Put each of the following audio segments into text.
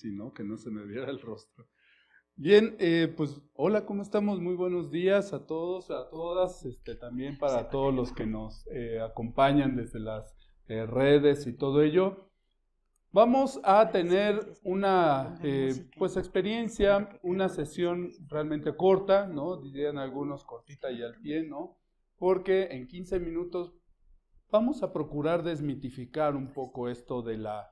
Sí, ¿no? Que no se me viera el rostro. Bien, pues hola, ¿cómo estamos? Muy buenos días a todos, a todas, también para todos los que nos acompañan desde las redes y todo ello. Vamos a tener una pues experiencia, una sesión realmente corta, ¿no? Dirían algunos cortita y al pie, ¿no? Porque en 15 minutos vamos a procurar desmitificar un poco esto de la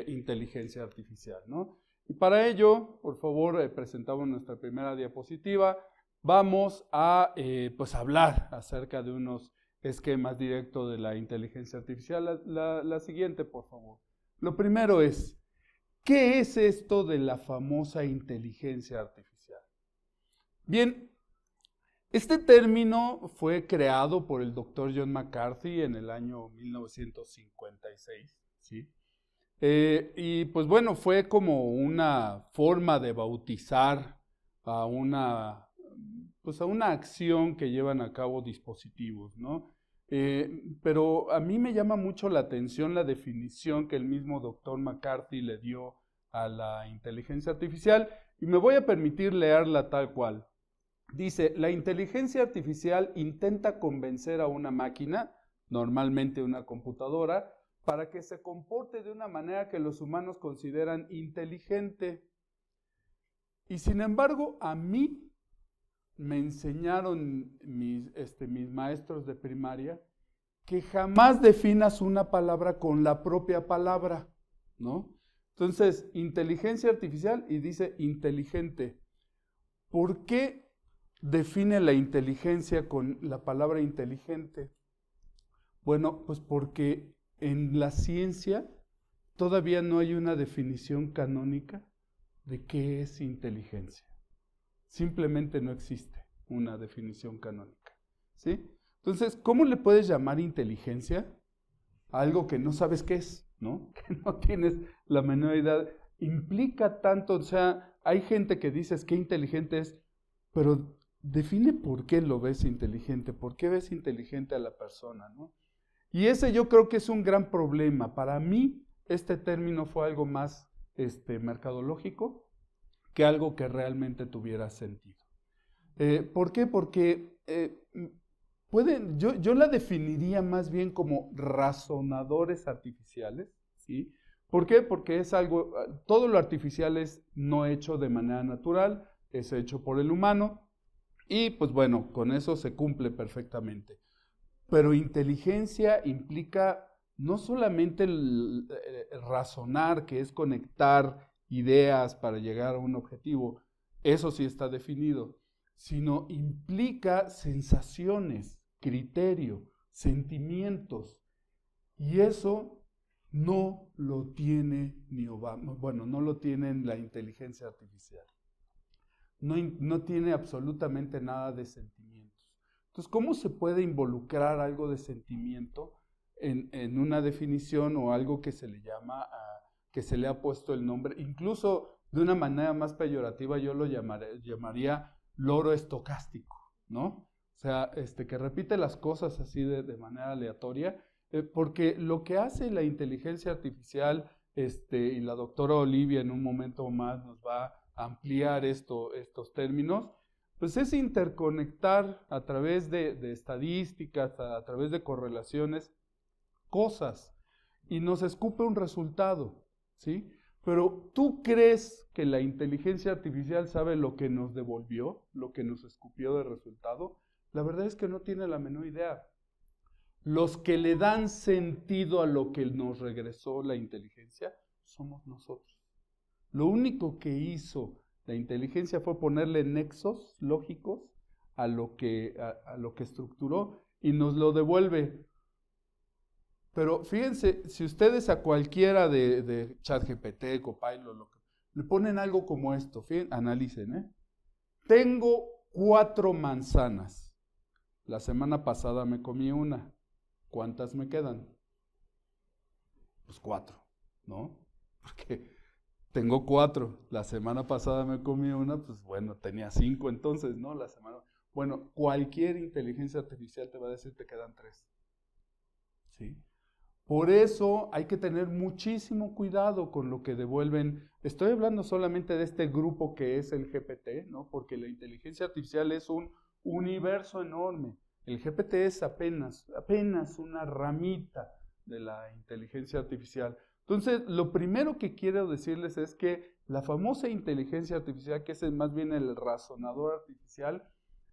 inteligencia artificial, ¿no? Y para ello, por favor, presentamos nuestra primera diapositiva. Vamos a pues hablar acerca de unos esquemas directos de la inteligencia artificial. La siguiente, por favor. Lo primero es, ¿qué es esto de la famosa inteligencia artificial? Bien, este término fue creado por el doctor John McCarthy en el año 1956, ¿sí? Y pues bueno, fue como una forma de bautizar a pues a una acción que llevan a cabo dispositivos, ¿no? Pero a mí me llama mucho la atención la definición que el mismo doctor McCarthy le dio a la inteligencia artificial y me voy a permitir leerla tal cual. Dice, la inteligencia artificial intenta convencer a una máquina, normalmente una computadora, para que se comporte de una manera que los humanos consideran inteligente. Y sin embargo, a mí me enseñaron mis maestros de primaria que jamás definas una palabra con la propia palabra, ¿no? Entonces, inteligencia artificial y dice inteligente. ¿Por qué define la inteligencia con la palabra inteligente? Bueno, pues porque en la ciencia todavía no hay una definición canónica de qué es inteligencia. Simplemente no existe una definición canónica, ¿sí? Entonces, ¿cómo le puedes llamar inteligencia a algo que no sabes qué es, ¿no? Que no tienes la menor idea. Implica tanto, o sea, hay gente que dices qué inteligente es, pero define por qué lo ves inteligente, por qué ves inteligente a la persona, ¿no? Y ese yo creo que es un gran problema. Para mí, este término fue algo más mercadológico que algo que realmente tuviera sentido. ¿Por qué? Porque yo la definiría más bien como razonadores artificiales, ¿sí? ¿Por qué? Porque es algo, todo lo artificial es no hecho de manera natural, es hecho por el humano y pues bueno, con eso se cumple perfectamente. Pero inteligencia implica no solamente el razonar, que es conectar ideas para llegar a un objetivo, eso sí está definido, sino implica sensaciones, criterio, sentimientos. Y eso no lo tiene ni Obama, bueno, no lo tiene la inteligencia artificial. No tiene absolutamente nada de sentimientos. Entonces, ¿cómo se puede involucrar algo de sentimiento en una definición o algo que se le llama, que se le ha puesto el nombre? Incluso de una manera más peyorativa yo lo llamaría loro estocástico, ¿no? O sea, que repite las cosas así de manera aleatoria, porque lo que hace la inteligencia artificial, y la doctora Olivia en un momento más nos va a ampliar estos términos, pues es interconectar a través de estadísticas, a través de correlaciones, cosas, y nos escupe un resultado, ¿sí? Pero ¿tú crees que la inteligencia artificial sabe lo que nos devolvió, lo que nos escupió de resultado? La verdad es que no tiene la menor idea. Los que le dan sentido a lo que nos regresó la inteligencia somos nosotros. Lo único que hizo la inteligencia fue ponerle nexos lógicos a lo que estructuró y nos lo devuelve. Pero fíjense, si ustedes a cualquiera de ChatGPT, Copilot, le ponen algo como esto, fíjense, analicen, ¿eh? Tengo 4 manzanas. La semana pasada me comí una. ¿Cuántas me quedan? Pues 4, ¿no? Porque tengo 4. La semana pasada me comí una, pues bueno, tenía 5 entonces, ¿no? Bueno, cualquier inteligencia artificial te va a decir te quedan 3. ¿Sí? Por eso hay que tener muchísimo cuidado con lo que devuelven. Estoy hablando solamente de este grupo que es el GPT, ¿no? Porque la inteligencia artificial es un universo enorme. El GPT es apenas una ramita de la inteligencia artificial. Entonces, lo primero que quiero decirles es que la famosa inteligencia artificial, que es más bien el razonador artificial,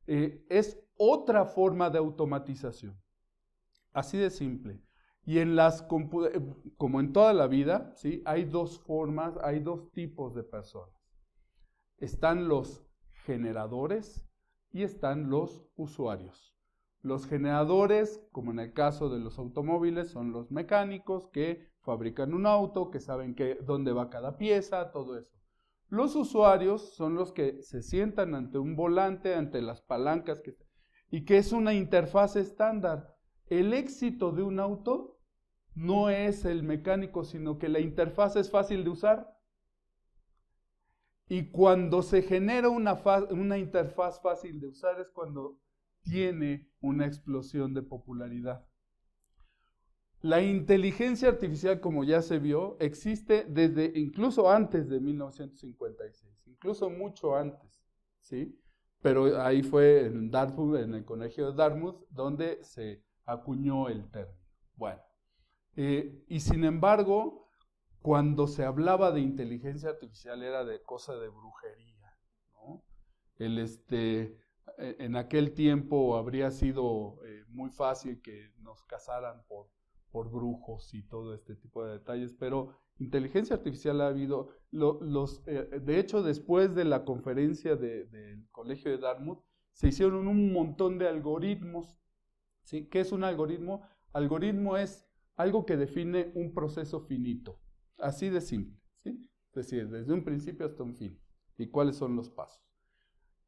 es otra forma de automatización. Así de simple. Y como en toda la vida, ¿sí? Hay dos formas, hay dos tipos de personas. Están los generadores y están los usuarios. Los generadores, como en el caso de los automóviles, son los mecánicos que fabrican un auto, que saben dónde va cada pieza, todo eso. Los usuarios son los que se sientan ante un volante, ante las palancas, y que es una interfaz estándar. El éxito de un auto no es el mecánico, sino que la interfaz es fácil de usar. Y cuando se genera una interfaz fácil de usar es cuando tiene una explosión de popularidad. La inteligencia artificial, como ya se vio, existe desde incluso antes de 1956, incluso mucho antes, ¿sí? Pero ahí fue en Dartmouth, en el colegio de Dartmouth, donde se acuñó el término. Bueno, y sin embargo, cuando se hablaba de inteligencia artificial era de cosa de brujería, ¿no? En aquel tiempo habría sido muy fácil que nos cazaran por brujos y todo este tipo de detalles, pero inteligencia artificial ha habido, de hecho después de la conferencia del colegio de Dartmouth, se hicieron un montón de algoritmos, ¿sí? ¿Qué es un algoritmo? Algoritmo es algo que define un proceso finito, así de simple, ¿sí? Es decir, desde un principio hasta un fin. ¿Y cuáles son los pasos?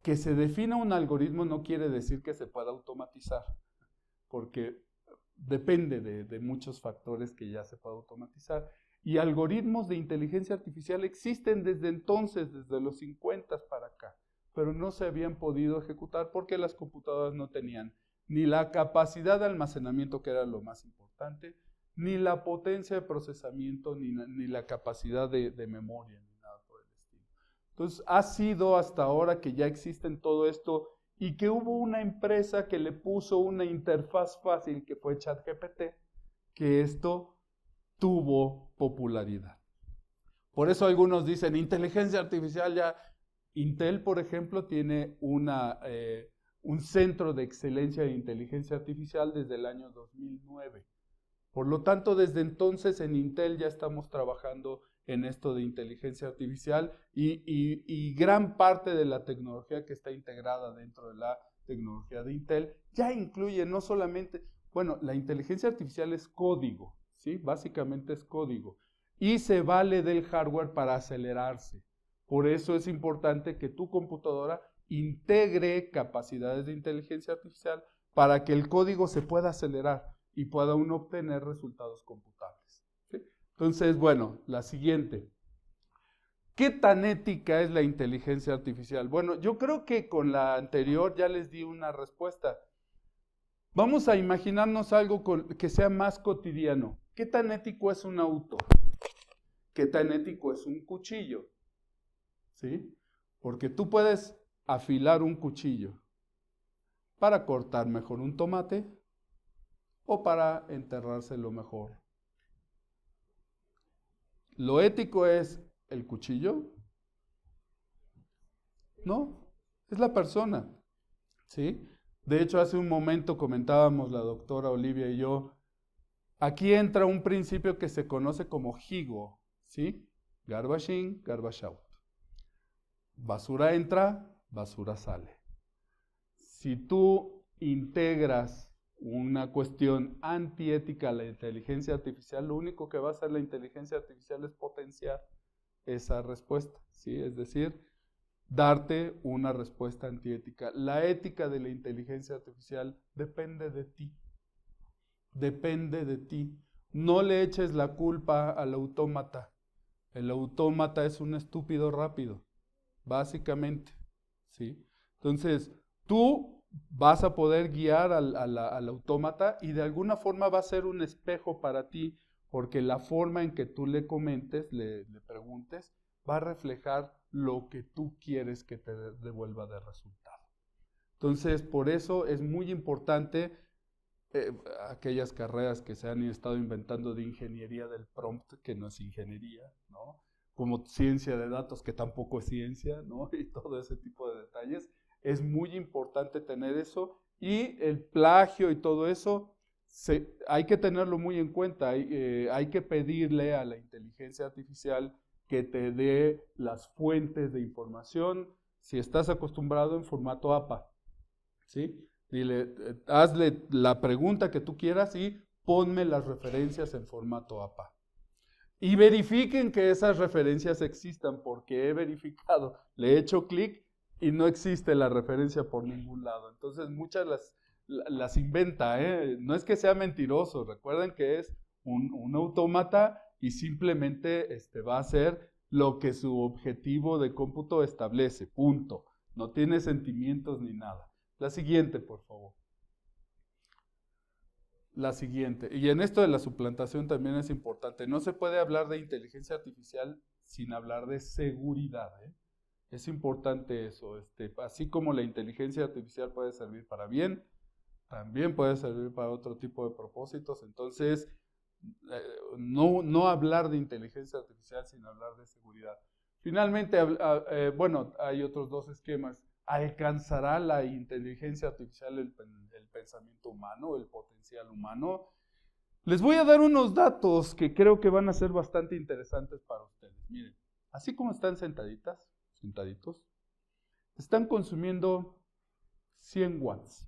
Que se defina un algoritmo no quiere decir que se pueda automatizar, porque depende de muchos factores que ya se pueda automatizar. Y algoritmos de inteligencia artificial existen desde entonces, desde los 50 para acá, pero no se habían podido ejecutar porque las computadoras no tenían ni la capacidad de almacenamiento, que era lo más importante, ni la potencia de procesamiento, ni la capacidad de memoria, ni nada por el estilo. Entonces, ha sido hasta ahora que ya existen todo esto y que hubo una empresa que le puso una interfaz fácil, que fue ChatGPT, que esto tuvo popularidad. Por eso algunos dicen, inteligencia artificial ya. Intel, por ejemplo, tiene un centro de excelencia de inteligencia artificial desde el año 2009. Por lo tanto, desde entonces en Intel ya estamos trabajando en esto de inteligencia artificial y gran parte de la tecnología que está integrada dentro de la tecnología de Intel ya incluye no solamente, bueno, la inteligencia artificial es código, ¿sí? Básicamente es código y se vale del hardware para acelerarse. Por eso es importante que tu computadora integre capacidades de inteligencia artificial para que el código se pueda acelerar y pueda uno obtener resultados computables, ¿sí? Entonces, bueno, la siguiente. ¿Qué tan ética es la inteligencia artificial? Bueno, yo creo que con la anterior ya les di una respuesta. Vamos a imaginarnos algo que sea más cotidiano. ¿Qué tan ético es un auto? ¿Qué tan ético es un cuchillo? ¿Sí? Porque tú puedes afilar un cuchillo para cortar mejor un tomate o para enterrárselo mejor. ¿Lo ético es el cuchillo? No, es la persona, ¿sí? De hecho, hace un momento comentábamos la doctora Olivia y yo, aquí entra un principio que se conoce como GIGO, ¿sí? Garbage in, garbage out. Basura entra, basura sale. Si tú integras una cuestión antiética a la inteligencia artificial, lo único que va a hacer la inteligencia artificial es potenciar esa respuesta, ¿sí? Es decir, darte una respuesta antiética. La ética de la inteligencia artificial depende de ti. Depende de ti. No le eches la culpa al autómata. El autómata es un estúpido rápido, básicamente, ¿sí? Entonces, tú vas a poder guiar al autómata y de alguna forma va a ser un espejo para ti porque la forma en que tú le comentes, le preguntes, va a reflejar lo que tú quieres que te devuelva de resultado. Entonces, por eso es muy importante aquellas carreras que se han estado inventando de ingeniería del prompt, que no es ingeniería, ¿no? Como ciencia de datos, que tampoco es ciencia, ¿no? Y todo ese tipo de detalles. Es muy importante tener eso, y el plagio y todo eso, hay que tenerlo muy en cuenta. Hay que pedirle a la inteligencia artificial que te dé las fuentes de información, si estás acostumbrado en formato APA, ¿sí? Dile, hazle la pregunta que tú quieras y ponme las referencias en formato APA. Y verifiquen que esas referencias existan, porque he verificado, le he hecho clic y no existe la referencia por ningún lado. Entonces muchas las inventa, ¿eh? No es que sea mentiroso, recuerden que es un autómata y simplemente va a hacer lo que su objetivo de cómputo establece, punto. No tiene sentimientos ni nada. La siguiente, por favor. La siguiente. Y en esto de la suplantación también es importante. No se puede hablar de inteligencia artificial sin hablar de seguridad, ¿eh? Es importante eso. Así como la inteligencia artificial puede servir para bien, también puede servir para otro tipo de propósitos. Entonces, no hablar de inteligencia artificial sin hablar de seguridad. Finalmente, bueno, hay otros dos esquemas. ¿Alcanzará la inteligencia artificial el pensamiento humano, el potencial humano? Les voy a dar unos datos que creo que van a ser bastante interesantes para ustedes. Miren, así como están sentaditos, están consumiendo 100 watts.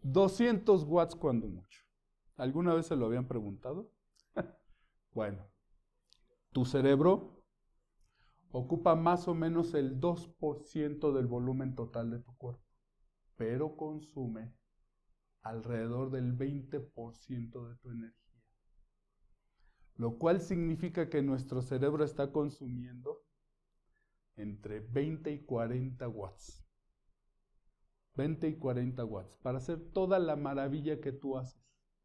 200 watts cuando mucho. ¿Alguna vez se lo habían preguntado? Bueno, tu cerebro ocupa más o menos el 2% del volumen total de tu cuerpo, pero consume alrededor del 20% de tu energía. Lo cual significa que nuestro cerebro está consumiendo entre 20 y 40 watts. 20 y 40 watts para hacer toda la maravilla que tú haces.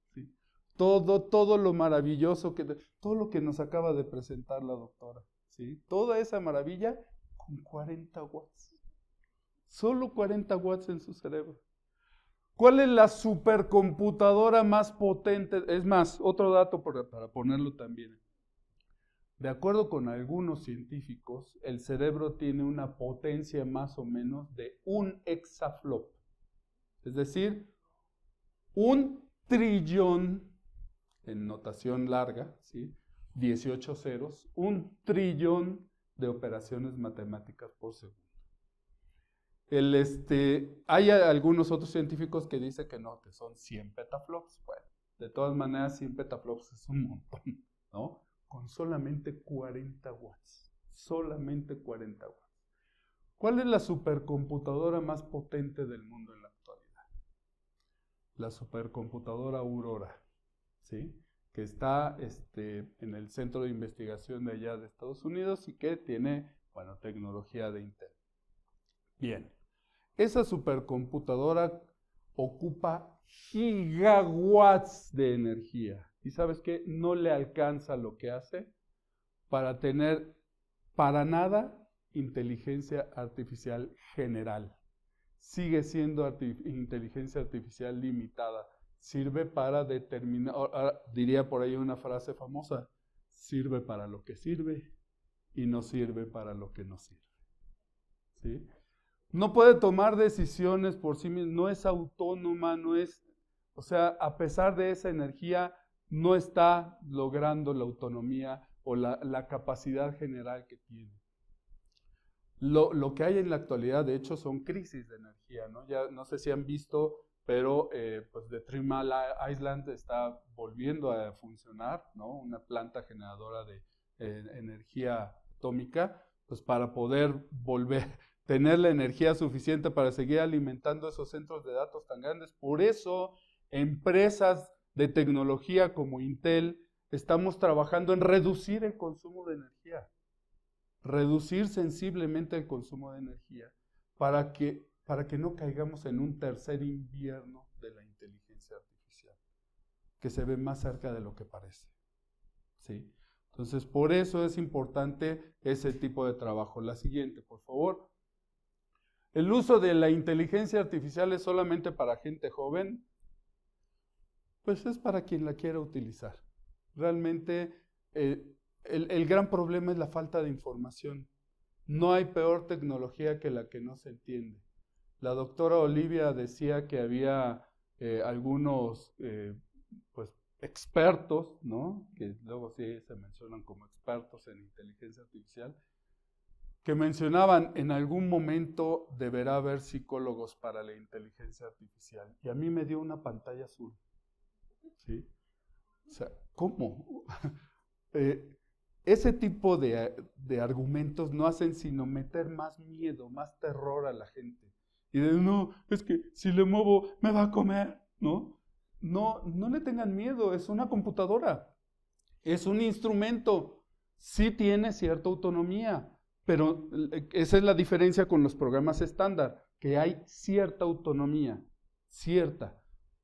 ¿Sí? Todo lo maravilloso, todo lo que nos acaba de presentar la doctora. ¿Sí? Toda esa maravilla con 40 watts. Solo 40 watts en su cerebro. ¿Cuál es la supercomputadora más potente? Es más, otro dato para ponerlo también. De acuerdo con algunos científicos, el cerebro tiene una potencia más o menos de 1 exaflop. Es decir, 1 trillón, en notación larga, ¿sí? 18 ceros, 1 trillón de operaciones matemáticas por segundo. Hay algunos otros científicos que dicen que no, que son 100 petaflops. Bueno, de todas maneras, 100 petaflops es un montón, ¿no? Con solamente 40 watts. Solamente 40 watts. ¿Cuál es la supercomputadora más potente del mundo en la actualidad? La supercomputadora Aurora, ¿sí? Que está en el centro de investigación de allá de Estados Unidos y que tiene, bueno, tecnología de Intel. Bien, esa supercomputadora ocupa gigawatts de energía. ¿Y sabes qué? No le alcanza lo que hace para tener para nada inteligencia artificial general. Sigue siendo inteligencia artificial limitada. Sirve para determinar, diría por ahí una frase famosa, sirve para lo que sirve y no sirve para lo que no sirve. ¿Sí? No puede tomar decisiones por sí misma, no es autónoma, o sea, a pesar de esa energía, no está logrando la autonomía o la capacidad general que tiene. Lo que hay en la actualidad, de hecho, son crisis de energía, ¿no? Ya no sé si han visto, pero pues The 3 Mile Island está volviendo a funcionar, ¿no? Una planta generadora de energía atómica, pues para poder tener la energía suficiente para seguir alimentando esos centros de datos tan grandes. Por eso, empresas de tecnología como Intel, estamos trabajando en reducir el consumo de energía. Reducir sensiblemente el consumo de energía para que no caigamos en un tercer invierno de la inteligencia artificial. que se ve más cerca de lo que parece. ¿Sí? Entonces, por eso es importante ese tipo de trabajo. La siguiente, por favor. ¿El uso de la inteligencia artificial es solamente para gente joven? Pues es para quien la quiera utilizar. Realmente, el gran problema es la falta de información. No hay peor tecnología que la que no se entiende. La doctora Olivia decía que había algunos pues, expertos, ¿no? Que luego sí se mencionan como expertos en inteligencia artificial, que mencionaban en algún momento deberá haber psicólogos para la inteligencia artificial. Y a mí me dio una pantalla azul. ¿Sí? O sea, ¿cómo? Ese tipo de argumentos no hacen sino meter más miedo, más terror a la gente. Y de no, es que si le muevo me va a comer, ¿no? No, no le tengan miedo, es una computadora, es un instrumento, sí tiene cierta autonomía, pero esa es la diferencia con los programas estándar, que hay cierta autonomía, cierta,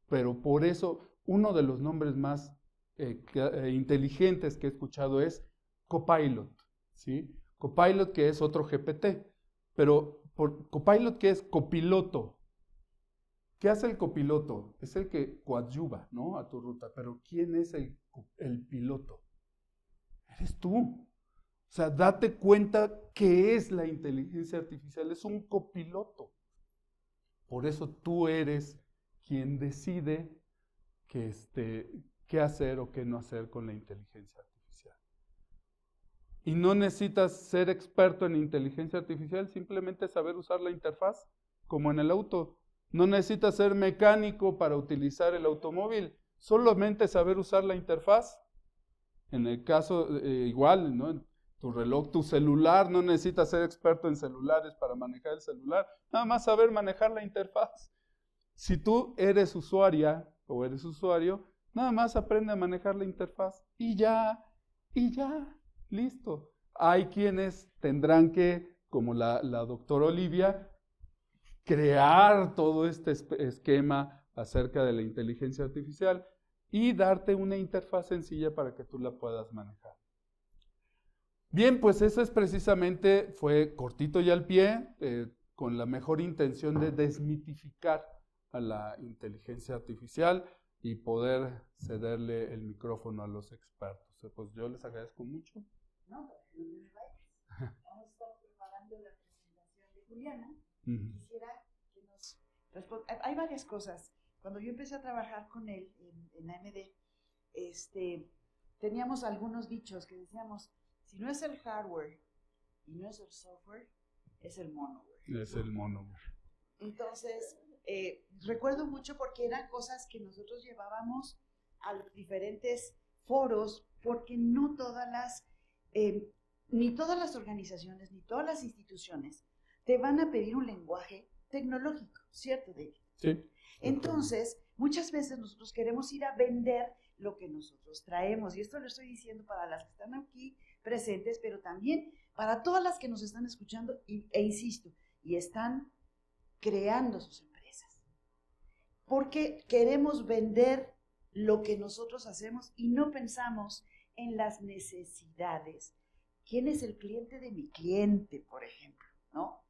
pero por eso uno de los nombres más inteligentes que he escuchado es Copilot, ¿sí? Copilot, que es otro GPT, pero Copilot, que es copiloto. ¿Qué hace el copiloto? Es el que coadyuva, ¿no? A tu ruta, pero ¿quién es el piloto? Eres tú. O sea, date cuenta que es la inteligencia artificial, es un copiloto. Por eso tú eres quien decide qué hacer o qué no hacer con la inteligencia artificial. Y no necesitas ser experto en inteligencia artificial, simplemente saber usar la interfaz, como en el auto. No necesitas ser mecánico para utilizar el automóvil, solamente saber usar la interfaz. En el caso, igual, ¿no? Tu reloj, tu celular, no necesitas ser experto en celulares para manejar el celular, nada más saber manejar la interfaz. Si tú eres usuaria o eres usuario, nada más aprende a manejar la interfaz y ya, listo. Hay quienes tendrán que, como la doctora Olivia, crear todo este esquema acerca de la inteligencia artificial y darte una interfaz sencilla para que tú la puedas manejar. Bien, pues eso es precisamente, fue cortito y al pie, con la mejor intención de desmitificar a la inteligencia artificial y poder cederle el micrófono a los expertos. Pues yo les agradezco mucho. No, vamos a estar preparando la presentación de Juliana. Quisiera que nos responda. Hay varias cosas. Cuando yo empecé a trabajar con él en AMD, teníamos algunos dichos que decíamos, si no es el hardware y no es el software, es el monoware. Es el monoware. Entonces, recuerdo mucho porque eran cosas que nosotros llevábamos a los diferentes foros, porque no todas ni todas las organizaciones, ni todas las instituciones te van a pedir un lenguaje tecnológico, ¿cierto, David? Sí. Entonces, muchas veces nosotros queremos ir a vender lo que nosotros traemos, y esto lo estoy diciendo para las que están aquí presentes, pero también para todas las que nos están escuchando e insisto, y están creando sus empresas. Porque queremos vender lo que nosotros hacemos y no pensamos en las necesidades. ¿Quién es el cliente de mi cliente, por ejemplo? ¿No?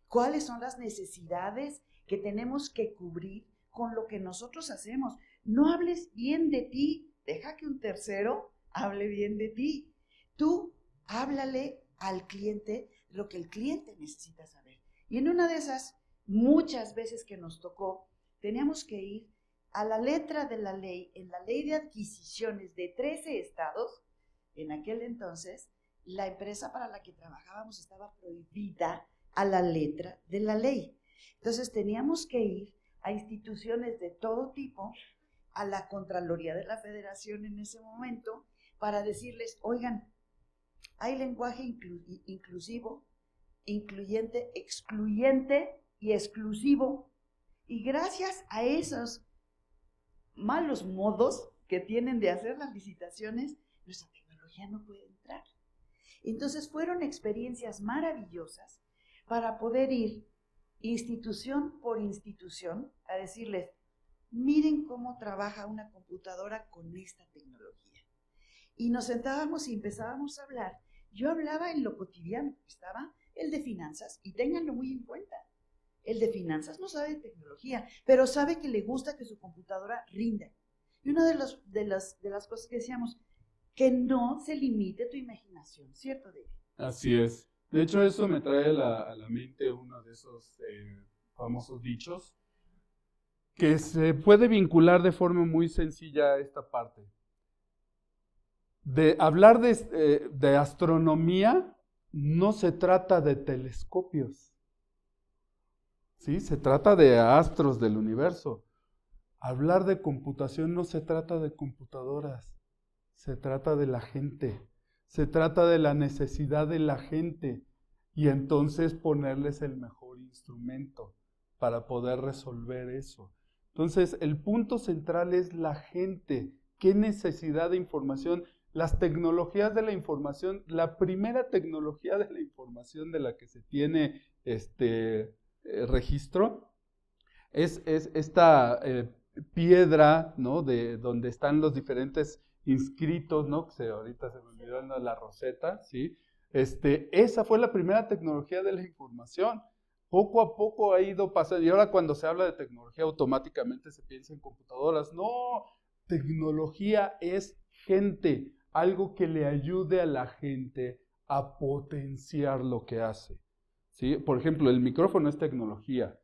¿Cuáles son las necesidades que tenemos que cubrir con lo que nosotros hacemos? No hables bien de ti, deja que un tercero hable bien de ti. Tú háblale al cliente lo que el cliente necesita saber. Y en una de esas, muchas veces que nos tocó, teníamos que ir a la letra de la ley, en la ley de adquisiciones de 13 estados, en aquel entonces, la empresa para la que trabajábamos estaba prohibida a la letra de la ley. Entonces teníamos que ir a instituciones de todo tipo, a la Contraloría de la Federación en ese momento, para decirles, oigan, hay lenguaje inclusivo, incluyente, excluyente y exclusivo. Y gracias a esos malos modos que tienen de hacer las licitaciones, nuestra tecnología no puede entrar. Entonces fueron experiencias maravillosas para poder ir institución por institución a decirles, miren cómo trabaja una computadora con esta tecnología. Y nos sentábamos y empezábamos a hablar. Yo hablaba en lo cotidiano, estaba el de finanzas, y ténganlo muy en cuenta. El de finanzas no sabe de tecnología, pero sabe que le gusta que su computadora rinda. Y una de las cosas que decíamos, que no se limite tu imaginación, ¿cierto, David? Así es. De hecho, eso me trae a la mente uno de esos famosos dichos, que se puede vincular de forma muy sencilla a esta parte. De hablar de astronomía no se trata de telescopios, ¿sí? Se trata de astros del universo. Hablar de computación no se trata de computadoras, se trata de la gente, se trata de la necesidad de la gente y entonces ponerles el mejor instrumento para poder resolver eso. Entonces, el punto central es la gente. ¿Qué necesidad de información? Las tecnologías de la información, la primera tecnología de la información de la que se tiene registro es esta piedra, ¿no? De donde están los diferentes inscritos, ¿no? Ahorita se me olvidó la Rosetta, ¿sí? Esa fue la primera tecnología de la información. Poco a poco ha ido pasando, y ahora cuando se habla de tecnología automáticamente se piensa en computadoras. No, tecnología es gente, algo que le ayude a la gente a potenciar lo que hace, ¿sí? Por ejemplo, el micrófono es tecnología,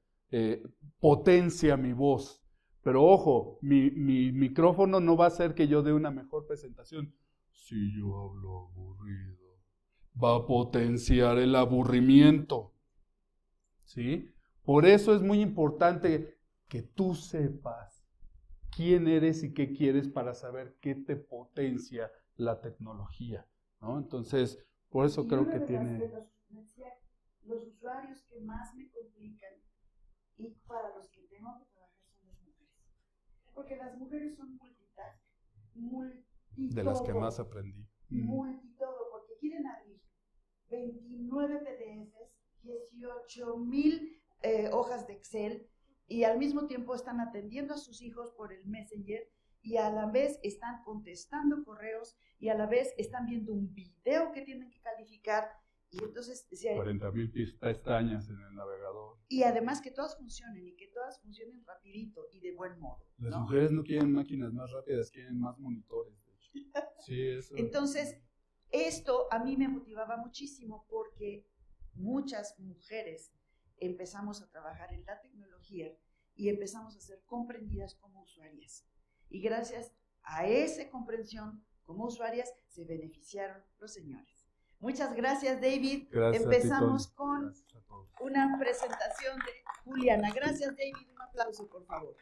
potencia mi voz, pero ojo, mi micrófono no va a hacer que yo dé una mejor presentación. Si yo hablo aburrido, va a potenciar el aburrimiento, ¿sí? Por eso es muy importante que tú sepas quién eres y qué quieres para saber qué te potencia la tecnología, ¿no? Entonces, por eso creo que tiene... Los usuarios que más me complican y para los que tengo que trabajar son las mujeres. Porque las mujeres son multitask, de las que más aprendí. Multitodo, porque quieren abrir 29 PDFs, 18,000 hojas de Excel, y al mismo tiempo están atendiendo a sus hijos por el Messenger, y a la vez están contestando correos, y a la vez están viendo un video que tienen que calificar, y entonces... 40,000 pestañas en el navegador. Y además que todas funcionen, y que todas funcionen rapidito y de buen modo, ¿no? Las mujeres no quieren máquinas más rápidas, quieren más monitores, de hecho. Sí, eso. Entonces, esto a mí me motivaba muchísimo porque muchas mujeres empezamos a trabajar en la tecnología y empezamos a ser comprendidas como usuarias. Y gracias a esa comprensión como usuarias se beneficiaron los señores. Muchas gracias, David. Gracias. Empezamos con una presentación de Juliana. Gracias, David. Un aplauso, por favor.